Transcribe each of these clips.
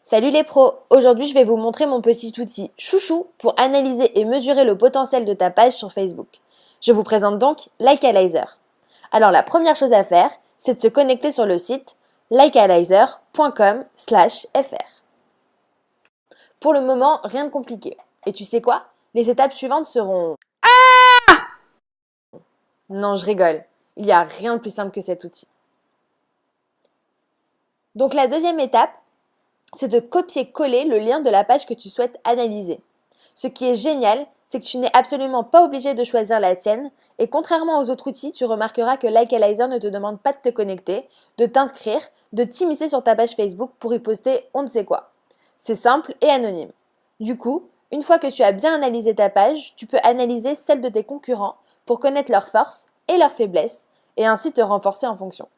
Salut les pros! Aujourd'hui je vais vous montrer mon petit outil chouchou pour analyser et mesurer le potentiel de ta page sur Facebook. Je vous présente donc Likealyzer. Alors la première chose à faire, c'est de se connecter sur le site likealyzer.com/fr. Pour le moment, rien de compliqué. Et tu sais quoi? Les étapes suivantes seront... Non, je rigole. Il n'y a rien de plus simple que cet outil. Donc la deuxième étape, c'est de copier-coller le lien de la page que tu souhaites analyser. Ce qui est génial, c'est que tu n'es absolument pas obligé de choisir la tienne et contrairement aux autres outils, tu remarqueras que Likealyzer ne te demande pas de te connecter, de t'inscrire, de t'immiscer sur ta page Facebook pour y poster on ne sait quoi. C'est simple et anonyme. Du coup, une fois que tu as bien analysé ta page, tu peux analyser celle de tes concurrents pour connaître leurs forces et leurs faiblesses et ainsi te renforcer en fonction.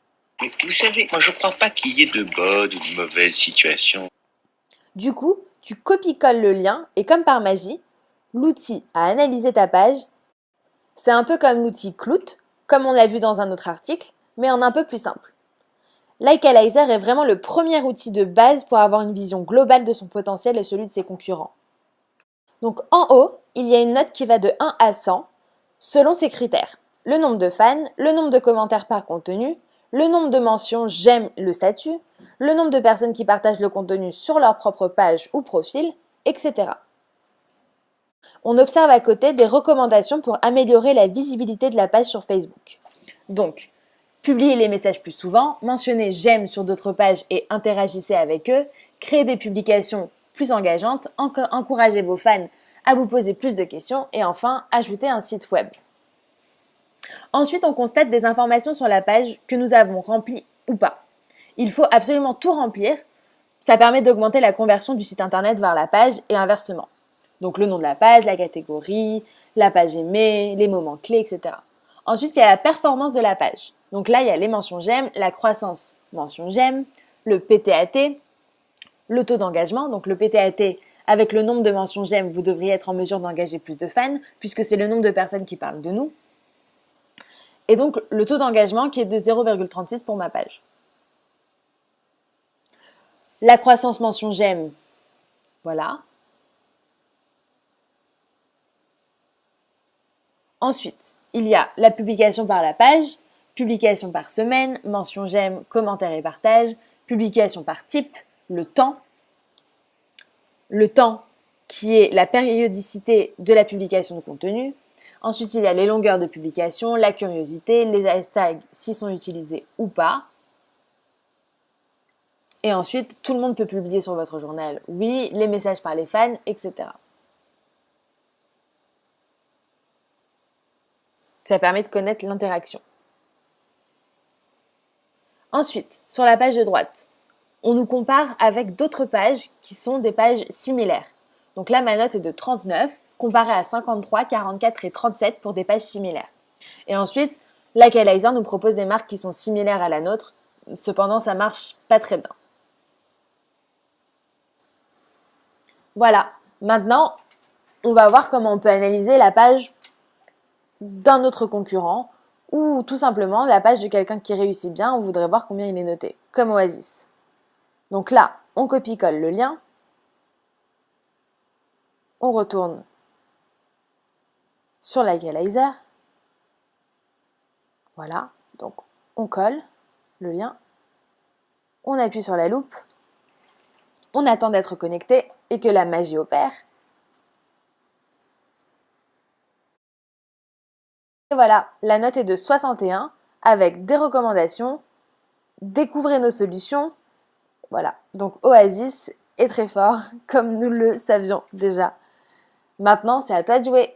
Mais vous savez, moi je crois pas qu'il y ait de bonnes ou de mauvaises situations. Du coup, tu copies-colles le lien et comme par magie, l'outil à analyser ta page, c'est un peu comme l'outil Klout, comme on l'a vu dans un autre article, mais en un peu plus simple. Likealyzer est vraiment le premier outil de base pour avoir une vision globale de son potentiel et celui de ses concurrents. Donc en haut, il y a une note qui va de 1 à 100 selon ses critères. Le nombre de fans, le nombre de commentaires par contenu, le nombre de mentions j'aime le statut, le nombre de personnes qui partagent le contenu sur leur propre page ou profil, etc. On observe à côté des recommandations pour améliorer la visibilité de la page sur Facebook. Donc, publiez les messages plus souvent, mentionnez j'aime sur d'autres pages et interagissez avec eux, créez des publications plus engageantes, encouragez vos fans à vous poser plus de questions et enfin, ajoutez un site web. Ensuite, on constate des informations sur la page que nous avons remplies ou pas. Il faut absolument tout remplir. Ça permet d'augmenter la conversion du site internet vers la page et inversement. Donc le nom de la page, la catégorie, la page aimée, les moments clés, etc. Ensuite, il y a la performance de la page. Donc là, il y a les mentions j'aime, la croissance mention j'aime, le PTAT, le taux d'engagement. Donc le PTAT, avec le nombre de mentions j'aime, vous devriez être en mesure d'engager plus de fans, puisque c'est le nombre de personnes qui parlent de nous. Et donc le taux d'engagement qui est de 0,36 pour ma page. La croissance mention j'aime, voilà. Ensuite, il y a la publication par la page, publication par semaine, mention j'aime, commentaire et partage, publication par type, le temps qui est la périodicité de la publication de contenu. Ensuite, il y a les longueurs de publication, la curiosité, les hashtags s'ils sont utilisés ou pas. Et ensuite, tout le monde peut publier sur votre journal, oui, les messages par les fans, etc. Ça permet de connaître l'interaction. Ensuite, sur la page de droite, on nous compare avec d'autres pages qui sont des pages similaires. Donc là, ma note est de 39, comparée à 53, 44 et 37 pour des pages similaires. Et ensuite, Likealyzer nous propose des marques qui sont similaires à la nôtre, cependant ça marche pas très bien. Voilà, maintenant, on va voir comment on peut analyser la page d'un autre concurrent ou tout simplement la page de quelqu'un qui réussit bien, on voudrait voir combien il est noté, comme Oasis. Donc là, on copie-colle le lien, on retourne sur Likealyzer, voilà, donc on colle le lien, on appuie sur la loupe, on attend d'être connecté et que la magie opère. Et voilà, la note est de 61 avec des recommandations, découvrez nos solutions. Voilà, donc Oasis est très fort comme nous le savions déjà. Maintenant, c'est à toi de jouer.